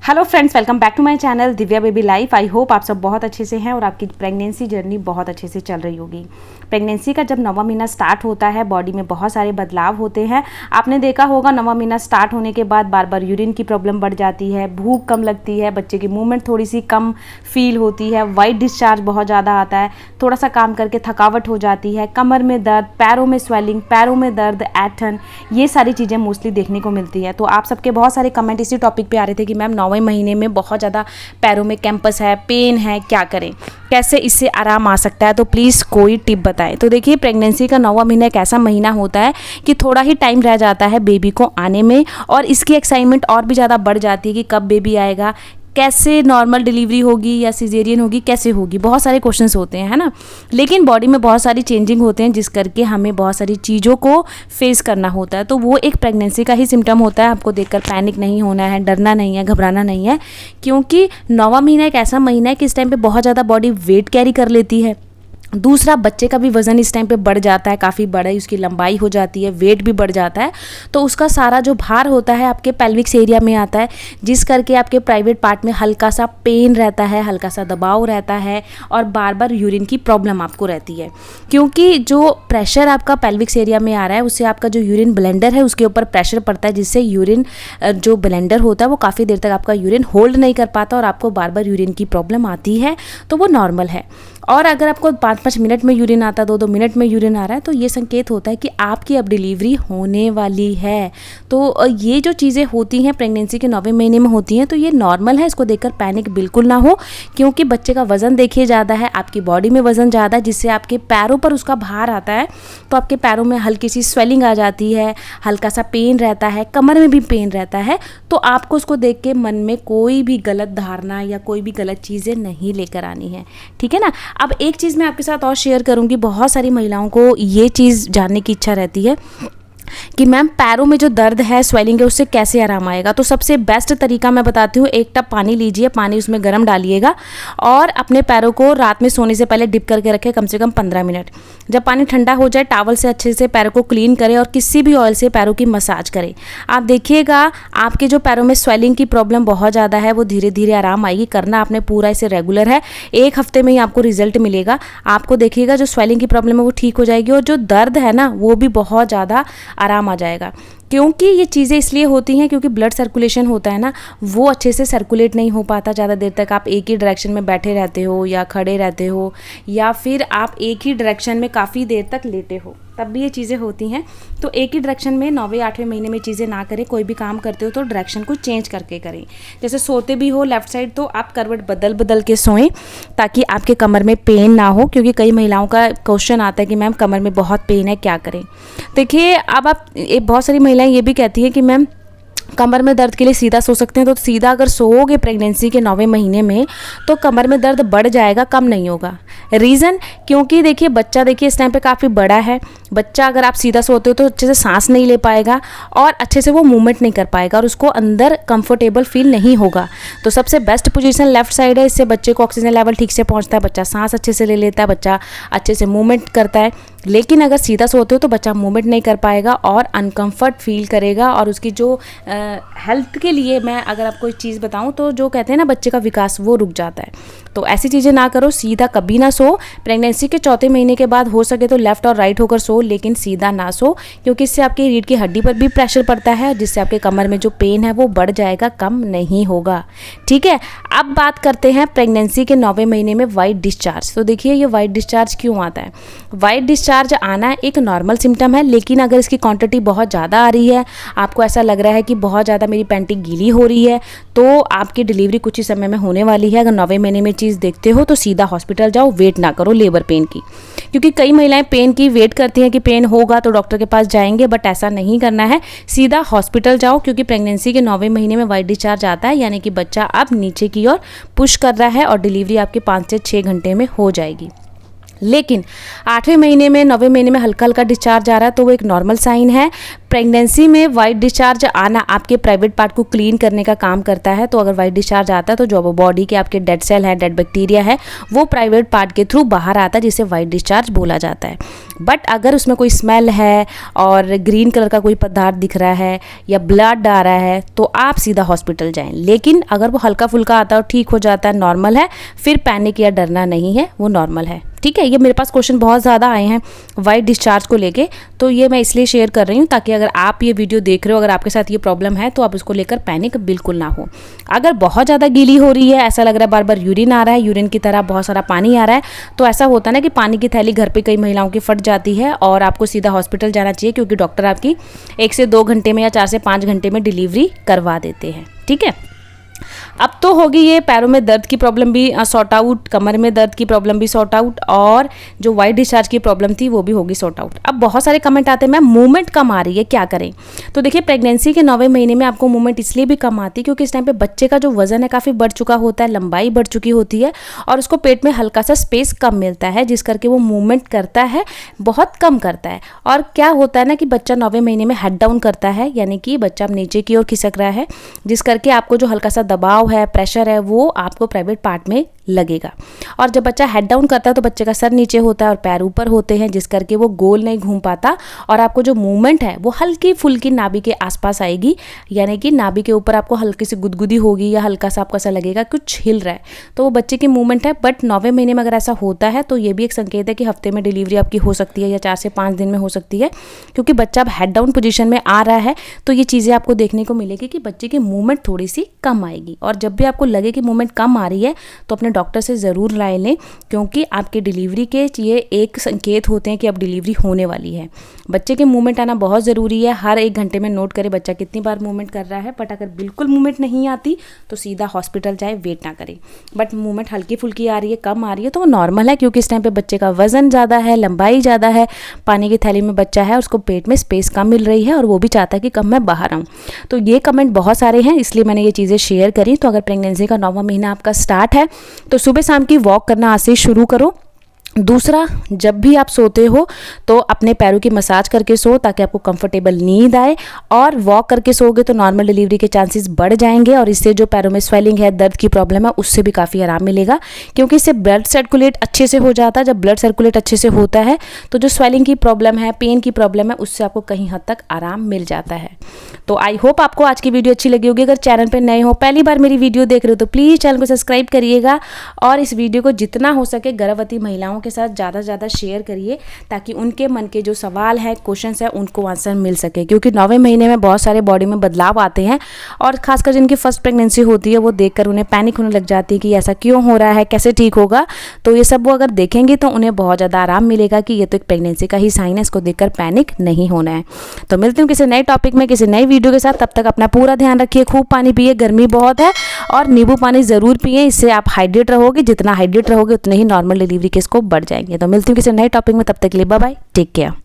Hello friends, welcome back to my channel Divya baby life. I hope आप सब बहुत अच्छे से हैं और आपकी प्रेगनेंसी जर्नी बहुत अच्छे से चल रही होगी। प्रेगनेंसी का जब 9वां महीना स्टार्ट होता है, बॉडी में बहुत सारे बदलाव होते हैं। आपने देखा होगा 9वां महीना स्टार्ट होने के बाद बार बार यूरिन की प्रॉब्लम बढ़ जाती है, भूख कम लगती है, बच्चे की मूवमेंट थोड़ी सी कम फील होती है, वाइट डिस्चार्ज बहुत ज़्यादा आता है, थोड़ा सा काम करके थकावट हो जाती है, कमर में दर्द, पैरों में स्वेलिंग, पैरों में दर्द, ऐठन, ये सारी चीज़ें मोस्टली देखने को मिलती है। तो आप सबके बहुत सारे कमेंट इसी टॉपिक पे आ रहे थे कि मैम 9वें महीने में बहुत ज़्यादा पैरों में कैंपस है, पेन है, क्या करें, कैसे इससे आराम आ सकता है। तो प्लीज़ कोई टिप बताएं। तो देखिए, प्रेगनेंसी का 9वां महीना एक ऐसा महीना होता है कि थोड़ा ही टाइम रह जाता है बेबी को आने में और इसकी एक्साइटमेंट और भी ज़्यादा बढ़ जाती है कि कब बेबी आएगा, कैसे नॉर्मल डिलीवरी होगी या सिजेरियन होगी, कैसे होगी, बहुत सारे क्वेश्चंस होते हैं, है ना। लेकिन बॉडी में बहुत सारी चेंजिंग होते हैं जिस करके हमें बहुत सारी चीज़ों को फेस करना होता है। तो वो एक प्रेगनेंसी का ही सिम्टम होता है। आपको देखकर पैनिक नहीं होना है, डरना नहीं है, घबराना नहीं है, क्योंकि 9वां महीना एक ऐसा महीना है कि इस टाइम पे बहुत ज़्यादा बॉडी वेट कैरी कर लेती है। दूसरा, बच्चे का भी वज़न इस टाइम पे बढ़ जाता है, काफ़ी बड़ा उसकी लंबाई हो जाती है, वेट भी बढ़ जाता है। तो उसका सारा जो भार होता है आपके पेल्विक्स एरिया में आता है, जिस करके आपके प्राइवेट पार्ट में हल्का सा पेन रहता है, हल्का सा दबाव रहता है और बार बार यूरिन की प्रॉब्लम आपको रहती है। क्योंकि जो प्रेशर आपका पेल्विक्स एरिया में आ रहा है उससे आपका जो यूरिन ब्लेंडर है उसके ऊपर प्रेशर पड़ता है, जिससे यूरिन जो ब्लेंडर होता है वो काफ़ी देर तक आपका यूरिन होल्ड नहीं कर पाता और आपको बार बार यूरिन की प्रॉब्लम आती है। तो वो नॉर्मल है। और अगर आपको 5-5 मिनट में यूरिन आता है, 2-2 मिनट में यूरिन आ रहा है, तो ये संकेत होता है कि आपकी अब डिलीवरी होने वाली है। तो ये जो चीज़ें होती हैं प्रेगनेंसी के 9वें महीने में होती हैं, तो ये नॉर्मल है। इसको देखकर पैनिक बिल्कुल ना हो, क्योंकि बच्चे का वज़न देखिए ज़्यादा है, आपकी बॉडी में वज़न ज़्यादा है, जिससे आपके पैरों पर उसका भार आता है। तो आपके पैरों में हल्की सी स्वेलिंग आ जाती है, हल्का सा पेन रहता है, कमर में भी पेन रहता है। तो आपको उसको देख के मन में कोई भी गलत धारणा या कोई भी गलत चीज़ें नहीं लेकर आनी है, ठीक है ना। अब एक चीज़ मैं आपके साथ और शेयर करूंगी, बहुत सारी महिलाओं को ये चीज़ जानने की इच्छा रहती है कि मैम पैरों में जो दर्द है, स्वेलिंग है, उससे कैसे आराम आएगा। तो सबसे बेस्ट तरीका मैं बताती हूँ, एक टब पानी लीजिए, पानी उसमें गर्म डालिएगा और अपने पैरों को रात में सोने से पहले डिप करके रखें कम से कम 15 मिनट। जब पानी ठंडा हो जाए, टॉवल से अच्छे से पैरों को क्लीन करें और किसी भी ऑयल से पैरों की मसाज करें। आप देखिएगा आपके जो पैरों में स्वेलिंग की प्रॉब्लम बहुत ज़्यादा है वो धीरे धीरे आराम आएगी। करना आपने पूरा इसे रेगुलर है, 1 हफ्ते में ही आपको रिजल्ट मिलेगा। आपको देखिएगा जो स्वेलिंग की प्रॉब्लम है वो ठीक हो जाएगी और जो दर्द है ना वो भी बहुत ज़्यादा आराम आ जाएगा। क्योंकि ये चीज़ें इसलिए होती हैं क्योंकि ब्लड सर्कुलेशन होता है ना, वो अच्छे से सर्कुलेट नहीं हो पाता। ज़्यादा देर तक आप एक ही डायरेक्शन में बैठे रहते हो या खड़े रहते हो या फिर आप एक ही डायरेक्शन में काफ़ी देर तक लेटे हो, तब भी ये चीज़ें होती हैं। तो एक ही डायरेक्शन में 9वें 8वें महीने में चीज़ें ना करें। कोई भी काम करते हो तो डायरेक्शन को चेंज करके करें। जैसे सोते भी हो लेफ़्ट साइड, तो आप करवट बदल बदल के सोएं ताकि आपके कमर में पेन ना हो। क्योंकि कई महिलाओं का क्वेश्चन आता है कि मैम कमर में बहुत पेन है, क्या करें। देखिए, अब आप बहुत सारी महिलाएं ये भी कहती हैं कि मैम कमर में दर्द के लिए सीधा सो सकते हैं। तो सीधा अगर सोओगे प्रेगनेंसी के 9वें महीने में तो कमर में दर्द बढ़ जाएगा, कम नहीं होगा। रीज़न, क्योंकि देखिए बच्चा देखिए इस टाइम पे काफ़ी बड़ा है। बच्चा अगर आप सीधा सोते हो तो अच्छे से सांस नहीं ले पाएगा और अच्छे से वो मूवमेंट नहीं कर पाएगा और उसको अंदर कंफर्टेबल फील नहीं होगा। तो सबसे बेस्ट पोजीशन लेफ्ट साइड है। इससे बच्चे को ऑक्सीजन लेवल ठीक से पहुंचता है, बच्चा सांस अच्छे से ले लेता है, बच्चा अच्छे से मूवमेंट करता है। लेकिन अगर सीधा सोते हो तो बच्चा मूवमेंट नहीं कर पाएगा और अनकम्फर्ट फील करेगा और उसकी जो हेल्थ के लिए मैं अगर आपको एक चीज़ बताऊं तो जो कहते हैं ना बच्चे का विकास, वो रुक जाता है। तो ऐसी चीज़ें ना करो, सीधा कभी ना सो। प्रेगनेंसी के 4थे महीने के बाद हो सके तो लेफ्ट और राइट होकर सो, लेकिन सीधा ना सो, क्योंकि इससे आपकी रीढ़ की हड्डी पर भी प्रेशर पड़ता है जिससे आपके कमर में जो पेन है वो बढ़ जाएगा, कम नहीं होगा, ठीक है। अब बात करते हैं प्रेगनेंसी के 9वें महीने में वाइट डिस्चार्ज। तो देखिए ये वाइट डिस्चार्ज क्यों आता है। वाइट डिस्चार्ज आना एक नॉर्मल सिम्टम है, लेकिन अगर इसकी क्वांटिटी बहुत ज़्यादा आ रही है, आपको ऐसा लग रहा है कि बहुत ज़्यादा मेरी पैंटी गीली हो रही है, तो आपकी डिलीवरी कुछ ही समय में होने वाली है। अगर 9वें महीने में चीज़ देखते हो तो सीधा हॉस्पिटल जाओ, वेट ना करो लेबर पेन की। क्योंकि कई महिलाएं पेन की वेट करती हैं कि पेन होगा तो डॉक्टर के पास जाएंगे, बट ऐसा नहीं करना है। सीधा हॉस्पिटल जाओ, क्योंकि प्रेगनेंसी के 9वें महीने में वाइट डिस्चार्ज आता है, यानी कि बच्चा अब नीचे की ओर पुश कर रहा है और डिलीवरी आपके 5 से 6 घंटे में हो जाएगी। लेकिन 8वें महीने में 9वें महीने में हल्का हल्का डिस्चार्ज आ रहा है तो वो एक नॉर्मल साइन है। प्रेगनेंसी में वाइट डिस्चार्ज आना आपके प्राइवेट पार्ट को क्लीन करने का काम करता है। तो अगर वाइट डिस्चार्ज आता है तो जो बॉडी के आपके डेड सेल है, डेड बैक्टीरिया है, वो प्राइवेट पार्ट के थ्रू बाहर आता है, जिसे वाइट डिस्चार्ज बोला जाता है। बट अगर उसमें कोई स्मेल है और ग्रीन कलर का कोई पदार्थ दिख रहा है या ब्लड आ रहा है तो आप सीधा हॉस्पिटल जाएं। लेकिन अगर वो हल्का फुल्का आता है और ठीक हो जाता है, नॉर्मल है, फिर पैनिक या डरना नहीं है, वो नॉर्मल है। ठीक है, ये मेरे पास क्वेश्चन बहुत ज़्यादा आए हैं वाइट डिस्चार्ज को लेके, तो ये मैं इसलिए शेयर कर रही हूँ ताकि अगर आप ये वीडियो देख रहे हो, अगर आपके साथ ये प्रॉब्लम है तो आप उसको लेकर पैनिक बिल्कुल ना हो। अगर बहुत ज़्यादा गीली हो रही है, ऐसा लग रहा है बार बार यूरिन आ रहा है, यूरिन की तरह बहुत सारा पानी आ रहा है, तो ऐसा होता है ना कि पानी की थैली घर पर कई महिलाओं की फट जाती है और आपको सीधा हॉस्पिटल जाना चाहिए, क्योंकि डॉक्टर आपकी 1 से 2 घंटे में या 4 से 5 घंटे में डिलीवरी करवा देते हैं। ठीक है, अब तो होगी ये पैरों में दर्द की प्रॉब्लम भी सॉर्ट आउट, कमर में दर्द की प्रॉब्लम भी सॉर्ट आउट, और जो वाइट डिस्चार्ज की प्रॉब्लम थी वो भी होगी सॉर्ट आउट। अब बहुत सारे कमेंट आते हैं मैम मूवमेंट कम आ रही है, क्या करें? तो देखिए, प्रेगनेंसी के 9वें महीने में आपको मूवमेंट इसलिए भी कम आती है क्योंकि इस टाइम पे बच्चे का जो वजन है काफ़ी बढ़ चुका होता है, लंबाई बढ़ चुकी होती है और उसको पेट में हल्का सा स्पेस कम मिलता है, जिस करके वो मूवमेंट करता है, बहुत कम करता है। और क्या होता है ना कि बच्चा 9वें महीने में हेड डाउन करता है, यानी कि बच्चा नीचे की ओर खिसक रहा है, जिस करके आपको जो हल्का सा दबाव है, प्रेशर है, वो आपको प्राइवेट पार्ट में लगेगा। और जब बच्चा हेड डाउन करता है तो बच्चे का सर नीचे होता है और पैर ऊपर होते हैं, जिस करके वो गोल नहीं घूम पाता और आपको जो मूवमेंट है वो हल्की फुल्की नाभि के आसपास आएगी, यानी कि नाभि के ऊपर आपको हल्की सी गुदगुदी होगी या हल्का सा आपको ऐसा लगेगा कुछ हिल रहा है, तो वो बच्चे की मूवमेंट है। बट 9वें महीने में अगर ऐसा होता है तो ये भी एक संकेत है कि हफ्ते में डिलीवरी आपकी हो सकती है या 4 से 5 दिन में हो सकती है, क्योंकि बच्चा अब हेड डाउन पोजीशन में आ रहा है। तो ये चीज़ें आपको देखने को मिलेगी कि बच्चे की मूवमेंट थोड़ी सी कम आएगी। और जब भी आपको लगे कि मूवमेंट कम आ रही है तो अपने डॉक्टर से ज़रूर राय लें, क्योंकि आपके डिलीवरी के ये एक संकेत होते हैं कि अब डिलीवरी होने वाली है। बच्चे के मूवमेंट आना बहुत ज़रूरी है। हर 1 घंटे में नोट करें बच्चा कितनी बार मूवमेंट कर रहा है। बट अगर बिल्कुल मूवमेंट नहीं आती तो सीधा हॉस्पिटल जाए, वेट ना करें। बट मूवमेंट हल्की फुल्की आ रही है, कम आ रही है, तो वो नॉर्मल है, क्योंकि इस टाइम पे बच्चे का वजन ज़्यादा है, लंबाई ज़्यादा है, पानी की थैली में बच्चा है, उसको पेट में स्पेस कम मिल रही है और वो भी चाहता है कि कब मैं बाहर आऊँ। तो ये कमेंट बहुत सारे हैं, इसलिए मैंने ये चीज़ें शेयर करी। तो अगर प्रेगनेंसी का 9वां महीना आपका स्टार्ट है तो सुबह शाम की वॉक करना आज से शुरू करो। दूसरा, जब भी आप सोते हो तो अपने पैरों की मसाज करके सो, ताकि आपको कंफर्टेबल नींद आए। और वॉक करके सोओगे तो नॉर्मल डिलीवरी के चांसेस बढ़ जाएंगे और इससे जो पैरों में स्वेलिंग है, दर्द की प्रॉब्लम है, उससे भी काफ़ी आराम मिलेगा, क्योंकि इससे ब्लड सर्कुलेट अच्छे से हो जाता है। जब ब्लड सर्कुलेट अच्छे से होता है तो जो स्वेलिंग की प्रॉब्लम है, पेन की प्रॉब्लम है, उससे आपको कहीं हद तक आराम मिल जाता है। तो आई होप आपको आज की वीडियो अच्छी लगी होगी। अगर चैनल पर नए हो, पहली बार मेरी वीडियो देख रहे हो, तो प्लीज़ चैनल को सब्सक्राइब करिएगा और इस वीडियो को जितना हो सके गर्भवती महिलाओं के साथ ज़्यादा से ज़्यादा शेयर करिए, ताकि उनके मन के जो सवाल है, क्वेश्चंस है, उनको आंसर मिल सके। क्योंकि 9वें महीने में बहुत सारे बॉडी में बदलाव आते हैं और खासकर जिनकी फर्स्ट प्रेगनेंसी होती है वो देखकर उन्हें पैनिक होने लग जाती है कि ऐसा क्यों हो रहा है, कैसे ठीक होगा। तो ये सब वो अगर देखेंगे तो उन्हें बहुत ज़्यादा आराम मिलेगा कि ये तो एक प्रेगनेंसी का ही साइन है, इसको देखकर पैनिक नहीं होना है। तो मिलती हूँ किसी नए टॉपिक में, किसी नई वीडियो के साथ। तब तक अपना पूरा ध्यान रखिए, खूब पानी पिए, गर्मी बहुत है, और नींबू पानी ज़रूर पिए, इससे आप हाइड्रेट रहोगे। जितना हाइड्रेट रहोगे उतने ही नॉर्मल डिलीवरी केस को बढ़ जाएंगे। तो मिलती हूँ किसी नए टॉपिक में, तब तक के लिए बाय बाय, टेक केयर।